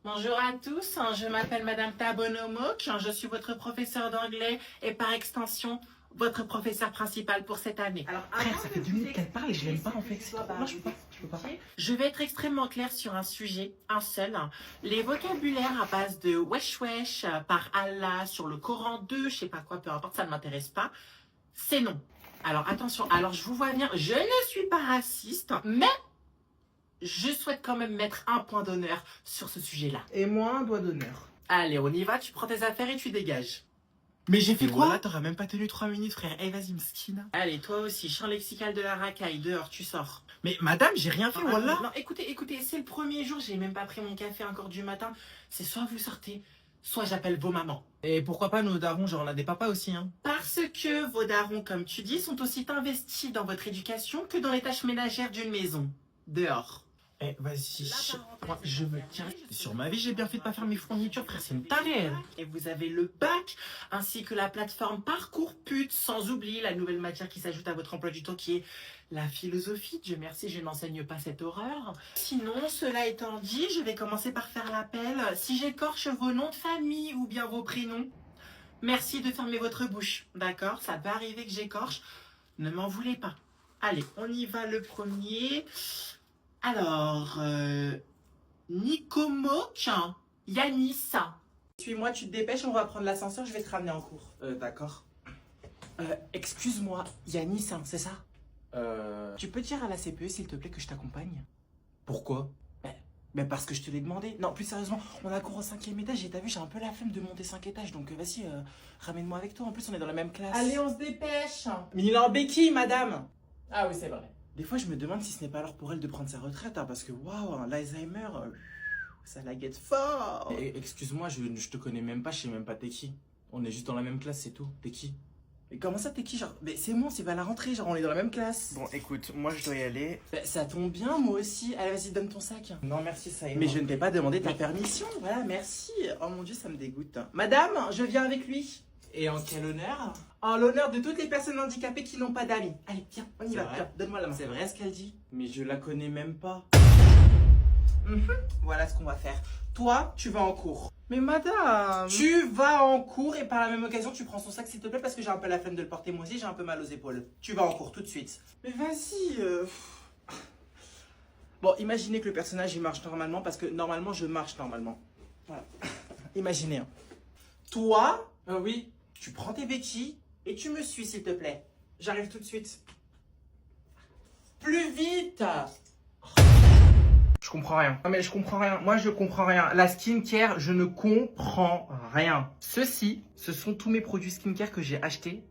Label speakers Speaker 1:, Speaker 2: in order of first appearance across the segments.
Speaker 1: Bonjour à tous, je m'appelle Madame Tabonomok, je suis votre professeur d'anglais et par extension votre professeur principal pour cette année.
Speaker 2: Alors, frère, ça fait 2 minutes qu'elle parle et je l'aime pas en fait. Non, je peux pas.
Speaker 1: Je vais être extrêmement claire sur un sujet, un seul. Les vocabulaires à base de wesh wesh, par Allah, sur le Coran 2, je sais pas quoi, peu importe, ça ne m'intéresse pas. C'est non. Alors attention, alors je vous vois bien, je ne suis pas raciste, mais je souhaite quand même mettre un point d'honneur sur ce sujet-là.
Speaker 2: Et moi, un doigt d'honneur.
Speaker 1: Allez, on y va, tu prends tes affaires et tu dégages.
Speaker 2: Mais j'ai fait
Speaker 3: Et
Speaker 2: quoi?
Speaker 3: voilà, t'auras même pas tenu 3 minutes, frère. Eh, vas-y, mskina.
Speaker 1: Allez, toi aussi, champ lexical de la racaille, dehors, tu sors.
Speaker 3: Mais madame, j'ai rien fait,
Speaker 1: Ah,
Speaker 3: voilà.
Speaker 1: non, écoutez, c'est le premier jour, j'ai même pas pris mon café encore du matin. C'est soit vous sortez, soit j'appelle vos mamans.
Speaker 3: Et pourquoi pas nos darons, genre on a des papas aussi, hein.
Speaker 1: Parce que vos darons, comme tu dis, sont aussi investis dans votre éducation que dans les tâches ménagères d'une maison. Dehors.
Speaker 3: Eh, vas-y.
Speaker 1: La
Speaker 3: Moi, je me tiens. Sur ma vie, j'ai bien fait de pas faire mes fournitures, frère. C'est une tarée, elle.
Speaker 1: Et vous avez le bac, ainsi que la plateforme Parcours Pute, sans oublier la nouvelle matière qui s'ajoute à votre emploi du temps qui est la philosophie. Dieu merci, je n'enseigne pas cette horreur. Sinon, cela étant dit, je vais commencer par faire l'appel. Si j'écorche vos noms de famille ou bien vos prénoms, merci de fermer votre bouche. D'accord? Ça peut arriver que j'écorche. Ne m'en voulez pas. Allez, on y va le premier. Alors, Nikomok, Yanis. Suis-moi, tu te dépêches, on va prendre l'ascenseur, je vais te ramener en cours.
Speaker 3: D'accord.
Speaker 1: Excuse-moi, Yanis, c'est ça? Tu peux dire à la CPE, s'il te plaît, que je t'accompagne?
Speaker 3: Pourquoi?
Speaker 1: Ben parce que je te l'ai demandé. Non, plus sérieusement, on a cours au 5e étage et t'as vu, j'ai un peu la flemme de monter 5 étages, donc vas-y, ramène-moi avec toi. En plus, on est dans la même classe.
Speaker 2: Allez, on se dépêche.
Speaker 1: Mais il est en béquille, madame.
Speaker 2: Ah oui, c'est vrai.
Speaker 1: Des fois, je me demande si ce n'est pas l'heure pour elle de prendre sa retraite, hein, parce que waouh, l'Alzheimer, ça la guette fort.
Speaker 3: Excuse-moi, je te connais même pas, je sais même pas t'es qui. On est juste dans la même classe, c'est tout. T'es qui?
Speaker 1: Mais comment ça, t'es qui, genre? Mais c'est bon, c'est pas la rentrée, genre on est dans la même classe.
Speaker 3: Bon, écoute, moi je dois y aller.
Speaker 1: Bah, ça tombe bien, moi aussi. Allez, vas-y, donne ton sac.
Speaker 3: Non, merci, ça ira.
Speaker 1: Mais je ne t'ai pas demandé ta permission, voilà, merci. Oh mon dieu, ça me dégoûte. Madame, je viens avec lui.
Speaker 3: Et en quel honneur?
Speaker 1: En l'honneur de toutes les personnes handicapées qui n'ont pas d'amis. Allez, viens, on y
Speaker 3: C'est
Speaker 1: va.
Speaker 3: vrai?
Speaker 1: Tiens, donne-moi la main.
Speaker 3: C'est vrai ce qu'elle dit? Mais je la connais même pas.
Speaker 1: Voilà ce qu'on va faire. Toi, tu vas en cours.
Speaker 2: Mais madame.
Speaker 1: Tu vas en cours et par la même occasion, tu prends son sac s'il te plaît parce que j'ai un peu la flemme de le porter moi aussi, j'ai un peu mal aux épaules. Tu vas en cours tout de suite.
Speaker 2: Mais vas-y.
Speaker 1: Bon, imaginez que le personnage il marche normalement parce que normalement je marche normalement. Voilà. Imaginez. Hein. Toi,
Speaker 3: Oui.
Speaker 1: tu prends tes béquilles et tu me suis s'il te plaît. J'arrive tout de suite. Plus vite!
Speaker 2: Je comprends rien. Non mais je comprends rien. Moi je comprends rien. La skincare, je ne comprends rien. Ceci, ce sont tous mes produits skincare que j'ai achetés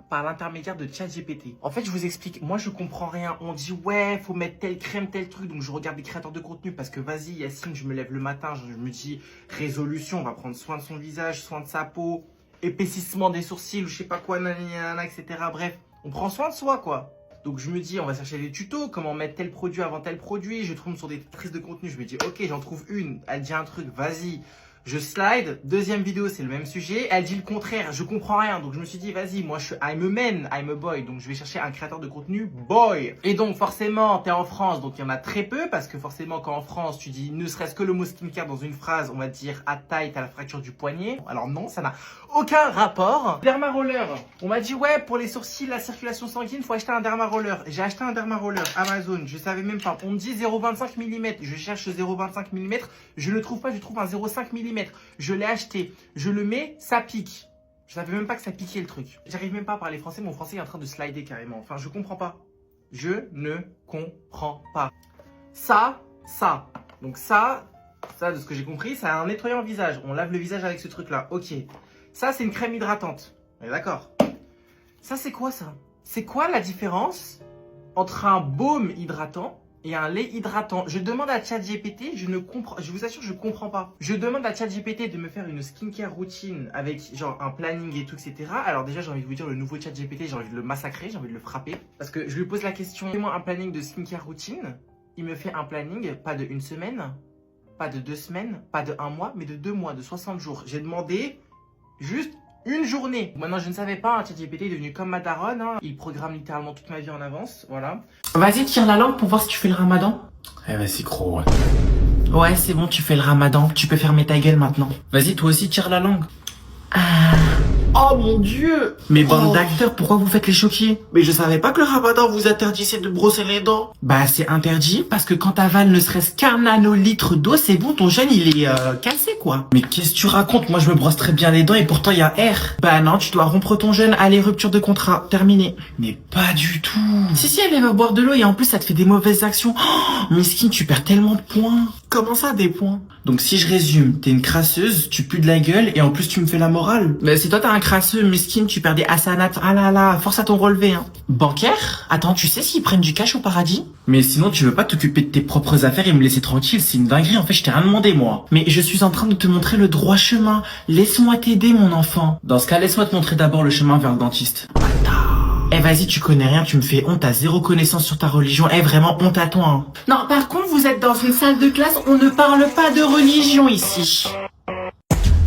Speaker 2: par l'intermédiaire de ChatGPT. En fait, je vous explique. Moi, je comprends rien. On dit ouais, faut mettre telle crème, tel truc. Donc, je regarde des créateurs de contenu parce que vas-y, Yacine, je me lève le matin, je me dis résolution, on va prendre soin de son visage, soin de sa peau, épaississement des sourcils ou je sais pas quoi, nanana, etc. Bref, on prend soin de soi, quoi. Donc je me dis, on va chercher des tutos, comment mettre tel produit avant tel produit. Je tombe sur des créatrices de contenu, je me dis, ok, j'en trouve une. Elle dit un truc, vas-y. Je slide, deuxième vidéo, c'est le même sujet. Elle dit le contraire, je comprends rien. Donc je me suis dit, vas-y, moi je suis I'm a man, I'm a boy. Donc je vais chercher un créateur de contenu boy. Et donc forcément, t'es en France, donc il y en a très peu. Parce que forcément, quand en France, tu dis ne serait-ce que le mot skincare dans une phrase, on va te dire à taille, t'as la fracture du poignet. Alors non, ça n'a aucun rapport. Dermaroller. On m'a dit, ouais, pour les sourcils, la circulation sanguine, faut acheter un dermaroller. J'ai acheté un dermaroller Amazon, je savais même pas. On me dit 0,25 mm. Je cherche 0,25 mm. Je ne trouve pas, je trouve un 0,5 mm. Je l'ai acheté, je le mets, ça pique. Je savais même pas que ça piquait le truc. J'arrive même pas à parler français, mon français est en train de slider carrément. Enfin, je comprends pas. Je ne comprends pas. Ça. Donc ça, de ce que j'ai compris, c'est un nettoyant visage. On lave le visage avec ce truc-là. Ok. Ça, c'est une crème hydratante. On est d'accord. Ça, c'est quoi ça? C'est quoi la différence entre un baume hydratant et un lait hydratant? Je demande à ChatGPT, je vous assure, je comprends pas. Je demande à ChatGPT de me faire une skincare routine avec genre un planning et tout, etc. Alors déjà, j'ai envie de vous dire, le nouveau ChatGPT, j'ai envie de le massacrer, j'ai envie de le frapper. Parce que je lui pose la question, fais-moi un planning de skincare routine. Il me fait un planning, pas de 1 semaine, pas de 2 semaines, pas de 1 mois, mais de 2 mois, de 60 jours. J'ai demandé juste une journée. Maintenant, je ne savais pas, hein, ChatGPT est devenu comme ma daronne. Hein. Il programme littéralement toute ma vie en avance, voilà.
Speaker 1: Vas-y, tire la langue pour voir si tu fais le ramadan.
Speaker 3: Eh, vas-y, gros, ouais.
Speaker 1: Ouais, c'est bon, tu fais le ramadan. Tu peux fermer ta gueule maintenant. Vas-y, toi aussi, tire la langue.
Speaker 2: Oh mon dieu.
Speaker 1: Mais bande d'acteurs, pourquoi vous faites les choqués?
Speaker 2: Mais je savais pas que le ramadan vous interdisait de brosser les dents.
Speaker 1: Bah, c'est interdit parce que quand t'avales ne serait-ce qu'un nanolitre d'eau, c'est bon, ton gène, il est cassé, quoi. Mais qu'est-ce que tu racontes? Moi, je me brosse très bien les dents et pourtant, il y a R. Bah non, tu dois rompre ton gène. Allez, rupture de contrat. Terminé. Mais pas du tout. Si, elle va boire de l'eau et en plus, ça te fait des mauvaises actions. Oh, mesquine, tu perds tellement de points.
Speaker 2: Comment ça, des points?
Speaker 1: Donc si je résume, t'es une crasseuse, tu pues de la gueule et en plus tu me fais la morale. Mais si toi t'es un crasseux, mesquine, tu perds des hasanats. Ah là là, force à ton relevé, hein. Bancaire? Attends, tu sais s'ils prennent du cash au paradis? Mais sinon tu veux pas t'occuper de tes propres affaires et me laisser tranquille, c'est une dinguerie, en fait je t'ai rien demandé moi. Mais je suis en train de te montrer le droit chemin. Laisse-moi t'aider mon enfant. Dans ce cas, laisse-moi te montrer d'abord le chemin vers le dentiste. Eh vas-y, tu connais rien, tu me fais honte, t'as zéro connaissance sur ta religion. Eh vraiment honte à toi, hein. Non, par contre, vous êtes dans une salle de classe, on ne parle pas de religion ici.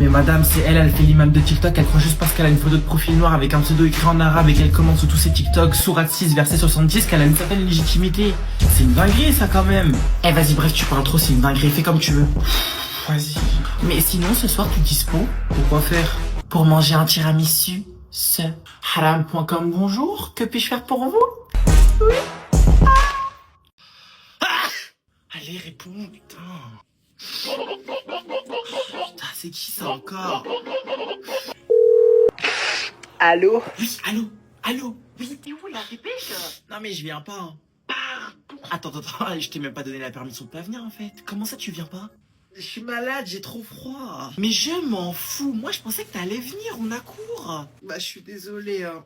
Speaker 1: Mais madame, c'est elle fait l'imam de TikTok, elle croit juste parce qu'elle a une photo de profil noir avec un pseudo écrit en arabe et qu'elle commente sous tous ses TikTok, sourate 6, verset 70, qu'elle a une certaine légitimité. C'est une dinguerie ça quand même. Eh vas-y, bref, tu parles trop, c'est une dinguerie, fais comme tu veux.
Speaker 2: Vas-y.
Speaker 1: Mais sinon, ce soir, tu dispo?
Speaker 2: Pourquoi faire?
Speaker 1: Pour manger un tiramisu. Ce haram.com, bonjour, que puis-je faire pour vous? Oui.
Speaker 2: Allez, réponds, putain. Putain, c'est qui ça encore?
Speaker 1: Allô?
Speaker 2: Oui, allô. Oui, t'es où là? Dépêche. Non mais je viens pas. Hein. Attends, je t'ai même pas donné la permission de pas venir en fait. Comment ça tu viens pas? Je suis malade, j'ai trop froid. Mais je m'en fous. Moi, je pensais que t'allais venir. On a cours. Bah, je suis désolé. Hein.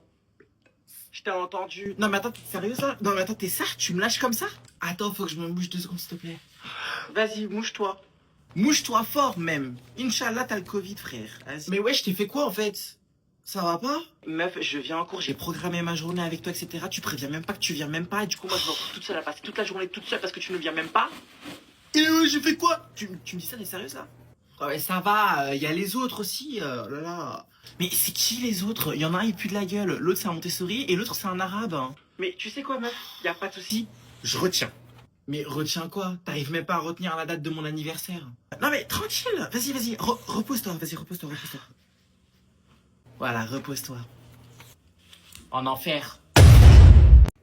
Speaker 2: Je t'ai entendu. Non, mais attends, t'es sérieuse là? Non, mais attends, t'es ça? Tu me lâches comme ça? Attends, faut que je me mouche 2 secondes, s'il te plaît. Vas-y, mouche-toi. Mouche-toi fort, même. Inch'Allah, t'as le Covid, frère. Mais ouais, je t'ai fait quoi, en fait? Ça va pas? Meuf, je viens en cours, j'ai programmé ma journée avec toi, etc. Tu préviens même pas que tu viens même pas. Et du coup, moi, je me retrouve toute seule à passer toute la journée toute seule parce que tu ne viens même pas. Et j'ai fait quoi? Tu me dis ça, t'es sérieuse là? Ouais, ça va, y a les autres aussi, là là. Mais c'est qui les autres? Y en a un, il pue de la gueule, l'autre c'est un Montessori et l'autre c'est un arabe. Mais tu sais quoi, meuf? Y a pas de souci. Je retiens. Mais retiens quoi? T'arrives même pas à retenir la date de mon anniversaire. Non mais tranquille, vas-y, repose-toi, repose-toi. Voilà, repose-toi. En enfer.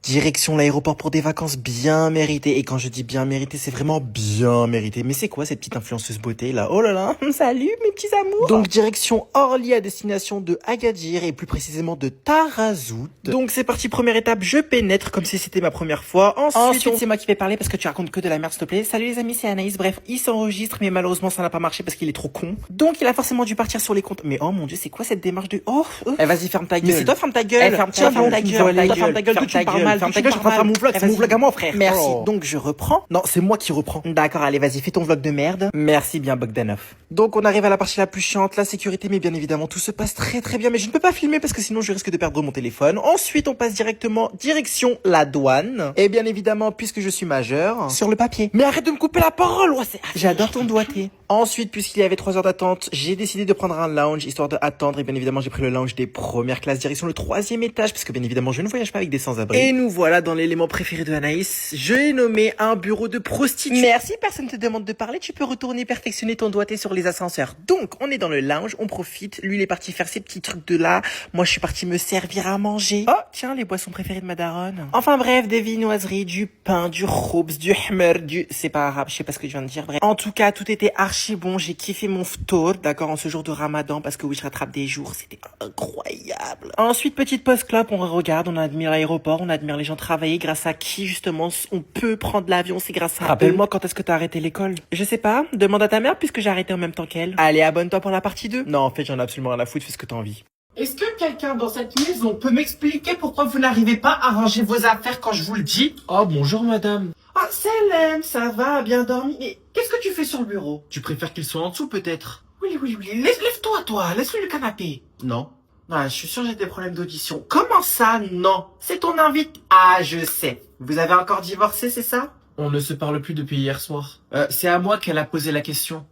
Speaker 4: Direction l'aéroport pour des vacances bien méritées. Et quand je dis bien méritées, c'est vraiment bien mérité. Mais c'est quoi cette petite influenceuse beauté là? Oh là là, salut mes petits amours. Donc direction Orly à destination de Agadir et plus précisément de Tarazout. Donc c'est parti, première étape, je pénètre comme si c'était ma première fois. Ensuite c'est moi qui vais parler parce que tu racontes que de la merde s'il te plaît. Salut les amis, c'est Anaïs. Bref, il s'enregistre mais malheureusement ça n'a pas marché parce qu'il est trop con. Donc il a forcément dû partir sur les comptes. Mais oh mon dieu, c'est quoi cette démarche de... Oh, vas-y ferme ta gueule. Mais c'est toi ferme ta gueule. Ferme ta gueule. Ferme ta gueule, je prends pas mon vlog, c'est mon vlog à moi, frère. Merci. Donc je reprends. Non, c'est moi qui reprends. D'accord, allez, vas-y, fais ton vlog de merde. Merci bien, Bogdanov. Donc on arrive à la partie la plus chiante, la sécurité, mais bien évidemment, tout se passe très très bien. Mais je ne peux pas filmer parce que sinon je risque de perdre mon téléphone. Ensuite, on passe directement direction la douane. Et bien évidemment, puisque je suis majeur, sur le papier. Mais arrête de me couper la parole, ouais, j'adore ton doigté. Ensuite, puisqu'il y avait 3 heures d'attente, j'ai décidé de prendre un lounge histoire d'attendre. Et bien évidemment, j'ai pris le lounge des premières classes direction le 3e étage parce que bien évidemment, je ne voyage pas avec des sans-abri. Et nous voilà dans l'élément préféré de Anaïs. J'ai nommé un bureau de prostituée. Merci, personne ne te demande de parler. Tu peux retourner perfectionner ton doigté sur les ascenseurs. Donc, on est dans le lounge, on profite. Lui, il est parti faire ses petits trucs de là. Moi, je suis parti me servir à manger. Oh, tiens, les boissons préférées de ma daronne. Enfin bref, des viennoiseries, du pain, du khoubz, du hmer, c'est pas arabe, je sais pas ce que je viens de dire. Bref. En tout cas, tout était archi bon. J'ai kiffé mon ftour, d'accord, en ce jour de Ramadan, parce que oui, je rattrape des jours. C'était incroyable. Ensuite, petite pause clope, on regarde, on admire l'aéroport, on admire les gens travailler, grâce à qui, justement, on peut prendre l'avion, c'est grâce à... Rappelle-moi quand est-ce que t'as arrêté l'école? Je sais pas, demande à ta mère puisque j'ai arrêté en même temps qu'elle. Allez, abonne-toi pour la partie 2. Non, en fait, j'en ai absolument rien à foutre, fais ce que t'as envie.
Speaker 2: Est-ce que quelqu'un dans cette maison peut m'expliquer pourquoi vous n'arrivez pas à ranger vos affaires quand je vous le dis?
Speaker 3: Oh, bonjour madame.
Speaker 2: Ah, Selem, ça va, bien dormi. Mais qu'est-ce que tu fais sur le bureau?
Speaker 3: Tu préfères qu'il soit en dessous peut-être?
Speaker 2: Oui. Lève-toi, toi. Laisse-lui le canapé.
Speaker 3: Non.
Speaker 2: Ah, je suis sûr que j'ai des problèmes d'audition. Comment ça, non? C'est ton invite. Ah, je sais. Vous avez encore divorcé, c'est ça?
Speaker 3: On ne se parle plus depuis hier soir.
Speaker 2: C'est à moi qu'elle a posé la question.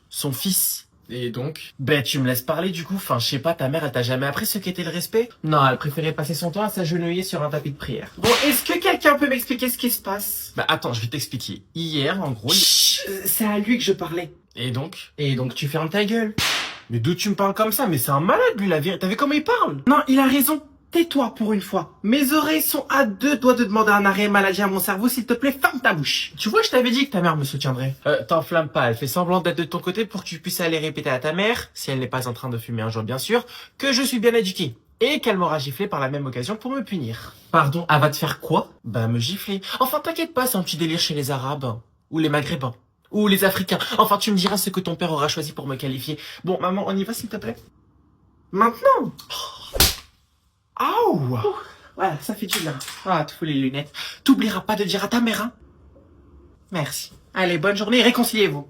Speaker 3: Son fils. Et donc?
Speaker 2: Ben, tu me laisses parler du coup. Enfin, je sais pas, ta mère, elle t'a jamais appris ce qu'était le respect?
Speaker 3: Non, elle préférait passer son temps à s'agenouiller sur un tapis de prière.
Speaker 2: Bon, est-ce que quelqu'un peut m'expliquer ce qui se passe?
Speaker 3: Bah attends, je vais t'expliquer. Hier, en gros...
Speaker 2: Chut.
Speaker 1: C'est à lui que je parlais.
Speaker 3: Et donc?
Speaker 1: Et donc tu fermes ta gueule.
Speaker 3: Mais d'où tu me parles comme ça? Mais c'est un malade, lui, la vérité. T'as vu comment il parle?
Speaker 1: Non, il a raison. Tais-toi pour une fois. Mes oreilles sont à 2 doigts de demander un arrêt maladie à mon cerveau. S'il te plaît, ferme ta bouche. Tu vois, je t'avais dit que ta mère me soutiendrait.
Speaker 3: T'enflamme pas, elle fait semblant d'être de ton côté pour que tu puisses aller répéter à ta mère, si elle n'est pas en train de fumer un joint bien sûr, que je suis bien éduqué. Et qu'elle m'aura giflé par la même occasion pour me punir.
Speaker 1: Pardon, elle va te faire quoi?
Speaker 3: Bah me gifler. Enfin t'inquiète pas, c'est un petit délire chez les Arabes. Ou les Maghrébins. Ou les Africains. Enfin tu me diras ce que ton père aura choisi pour me qualifier. Bon maman, on y va s'il te plaît?
Speaker 1: Maintenant?
Speaker 3: Aouh!
Speaker 1: Voilà, ça fait du bien. Ah, tu fous les lunettes. T'oublieras pas de dire à ta mère, hein? Merci. Allez, bonne journée, réconciliez-vous.